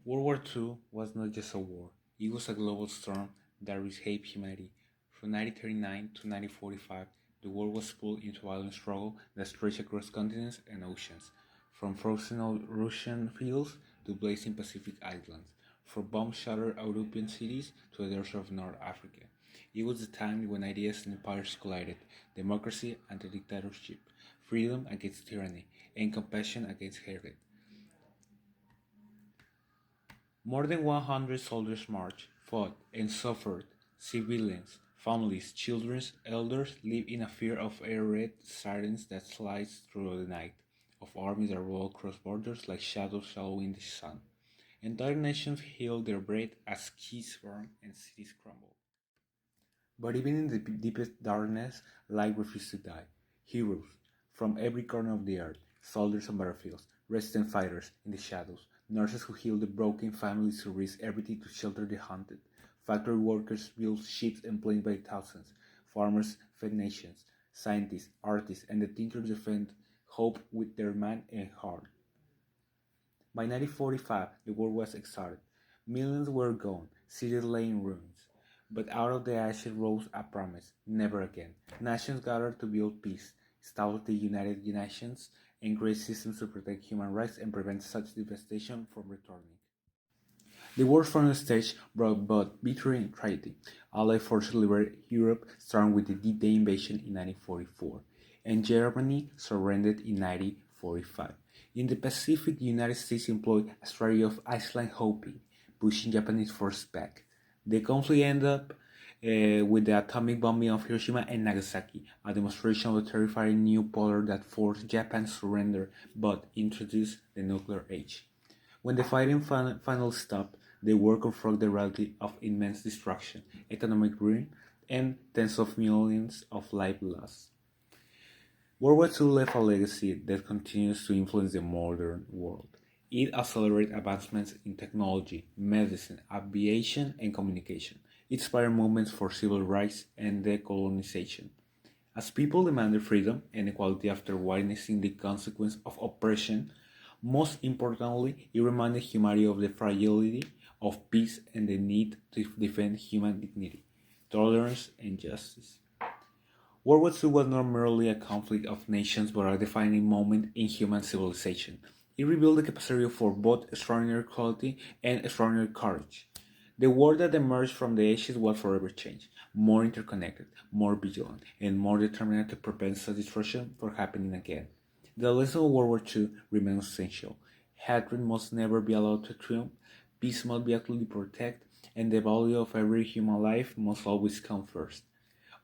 World War II was not just a war, it was a global storm that reshaped humanity. From 1939 to 1945, the world was pulled into a violent struggle that stretched across continents and oceans, from frozen Russian fields to blazing Pacific islands, from bomb-shattered European cities to the deserts of North Africa. It was the time when ideas and empires collided, democracy and dictatorship, freedom against tyranny, and compassion against hatred. More than 100 soldiers marched, fought, and suffered. Civilians, families, children, elders lived in a fear of air raid sirens that sliced through the night, of armies that rolled across borders like shadows following the sun. Entire nations held their breath as keys burned and cities crumbled. But even in the deepest darkness, light refused to die. Heroes from every corner of the earth, soldiers on battlefields, resident fighters in the shadows, nurses who healed the broken, families who risked everything to shelter the hunted, factory workers built ships and planes by thousands, farmers fed nations, scientists, artists, and the thinkers defended hope with their mind and heart. By 1945, the war was exhausted. Millions were gone, cities lay in ruins. But out of the ashes rose a promise: never again. Nations gathered to build peace, establish the United Nations, and create systems to protect human rights and prevent such devastation from returning. The war's final stage brought both victory and tragedy. Allied forces liberated Europe, starting with the D-Day invasion in 1944, and Germany surrendered in 1945. In the Pacific, the United States employed a strategy of island hopping, pushing Japanese forces back. The conflict ended up with the atomic bombing of Hiroshima and Nagasaki, a demonstration of the terrifying new polar that forced Japan to surrender but introduced the nuclear age. When the fighting finally stopped, the world confronted the reality of immense destruction, economic ruin, and tens of millions of lives lost. World War II left a legacy that continues to influence the modern world. It accelerated advancements in technology, medicine, aviation, and communication. It inspired movements for civil rights and decolonization. As people demanded freedom and equality after witnessing the consequence of oppression, most importantly, it reminded humanity of the fragility of peace and the need to defend human dignity, tolerance, and justice. World War II was not merely a conflict of nations but a defining moment in human civilization. It revealed the capacity for both extraordinary quality and extraordinary courage. The world that emerged from the ashes was forever changed, more interconnected, more vigilant, and more determined to prevent such destruction from happening again. The lesson of World War II remains essential. Hatred must never be allowed to triumph, peace must be actively protected, and the value of every human life must always come first.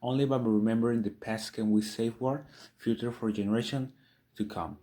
Only by remembering the past can we safeguard future for generations to come.